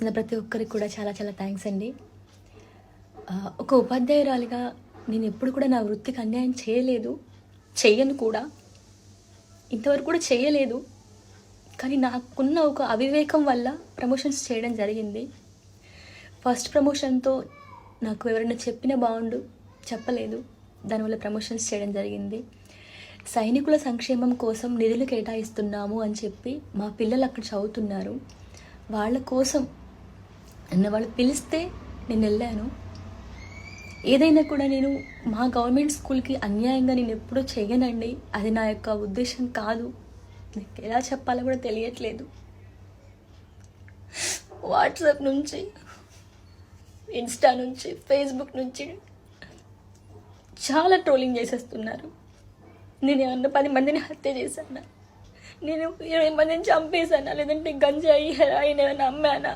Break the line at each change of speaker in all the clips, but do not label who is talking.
చేస్తున్న ప్రతి ఒక్కరికి కూడా చాలా చాలా థ్యాంక్స్ అండి. ఒక ఉపాధ్యాయురాలిగా నేను ఎప్పుడు కూడా నా వృత్తికి అన్యాయం చేయలేదు, చెయ్యను కూడా, ఇంతవరకు కూడా చేయలేదు. కానీ నాకున్న ఒక అవివేకం వల్ల ప్రమోషన్స్ చేయడం జరిగింది. ఫస్ట్ ప్రమోషన్తో నాకు ఎవరైనా చెప్పినా బాగుండు, చెప్పలేదు, దానివల్ల ప్రమోషన్స్ చేయడం జరిగింది. సైనికుల సంక్షేమం కోసం నిధులు కేటాయిస్తున్నాము అని చెప్పి మా పిల్లలు అక్కడ చదువుతున్నారు. వాళ్ళ కోసం వాళ్ళు పిలిస్తే నేను వెళ్ళాను. ఏదైనా కూడా నేను మా గవర్నమెంట్ స్కూల్కి అన్యాయంగా నేను ఎప్పుడూ చేయనండి. అది నా యొక్క ఉద్దేశం కాదు. నాకు ఎలా చెప్పాలో కూడా తెలియట్లేదు. వాట్సాప్ నుంచి, ఇన్స్టా నుంచి, ఫేస్బుక్ నుంచి చాలా ట్రోలింగ్ చేసేస్తున్నారు. నేను ఏమన్నా 10 మందిని హత్య చేశానా, నేను 20 మందిని చంపేశానా, లేదంటే గంజాయి హెరాయిన్ ఏమైనా అమ్మానా,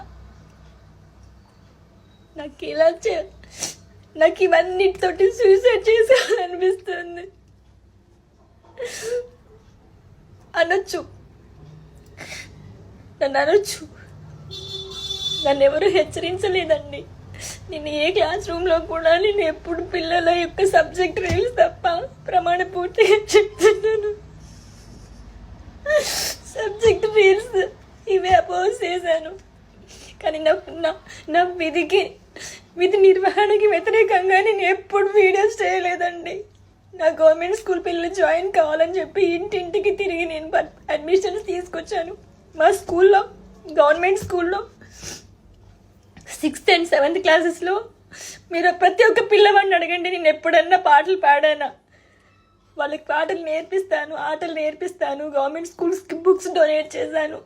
నాకు ఇవన్నిటితోటి సూసైడ్ చేసేయాలనిపిస్తుంది. అనొచ్చు, నన్ను ఎవరు హెచ్చరించలేదండి. నేను ఏ క్లాస్ రూమ్లో కూడా నేను ఎప్పుడు పిల్లల యొక్క సబ్జెక్ట్ రీల్స్ తప్ప ప్రమాణ పూర్తిగా చెప్తున్నాను. సబ్జెక్ట్ రీల్స్ ఇవే అపోజ్ చేశాను. కానీ నా విధి నిర్వహణకి వ్యతిరేకంగా నేను ఎప్పుడు వీడియోస్ చేయలేదండి. నా గవర్నమెంట్ స్కూల్ పిల్లలు జాయిన్ కావాలని చెప్పి ఇంటింటికి తిరిగి నేను అడ్మిషన్స్ తీసుకొచ్చాను. మా స్కూల్లో, గవర్నమెంట్ స్కూల్లో 6th and 7th క్లాసెస్లో మీరు ప్రతి ఒక్క పిల్లవాడిని అడగండి, నేను ఎప్పుడన్నా పాటలు పాడానా. వాళ్ళకి పాటలు నేర్పిస్తాను, ఆటలు నేర్పిస్తాను. గవర్నమెంట్ స్కూల్స్కి బుక్స్ డొనేట్ చేశాను.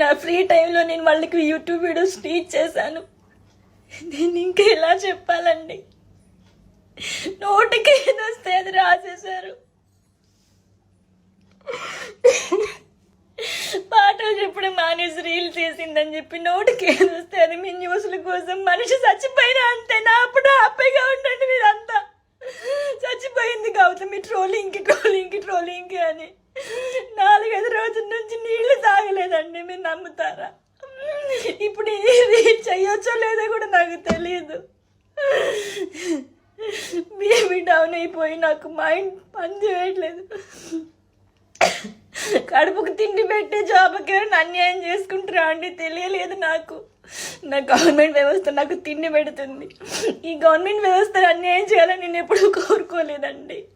నా ఫ్రీ టైంలో నేను వాళ్ళకి యూట్యూబ్ వీడియోస్ టీచ్ చేశాను. నేను ఇంకా ఎలా చెప్పాలండి? నోటికి ఏదొస్తే అది రాసేశారు. పాటలు చెప్పడం మానేసి రీల్ చేసిందని చెప్పి నోటికి ఏదొస్తే అది మీ న్యూస్ల కోసం. మనిషి చచ్చిపోయినా అంతే, నా అప్పుడు హ్యాపీగా ఉండండి. మీరంతా చచ్చిపోయింది కావచ్చు మీ ట్రోలింగ్కి అని 4-5 రోజుల నుంచి నీళ్లు తాగలేదండి. మీరు నమ్ముతారా? ఇప్పుడు రీల్ చెయ్యొచ్చో లేదో కూడా నాకు తెలియదు. బీపీ డౌన్ అయిపోయి నాకు మైండ్ పని చేయట్లేదు. కడుపుకు తిండి పెట్టే జాబ్కి ఎవరైనా అన్యాయం చేసుకుంటారా అండి? తెలియలేదు నాకు. నా గవర్నమెంట్ వ్యవస్థ నాకు తిండి పెడుతుంది. ఈ గవర్నమెంట్ వ్యవస్థను అన్యాయం చేయాలని నేను ఎప్పుడూ కోరుకోలేదండి.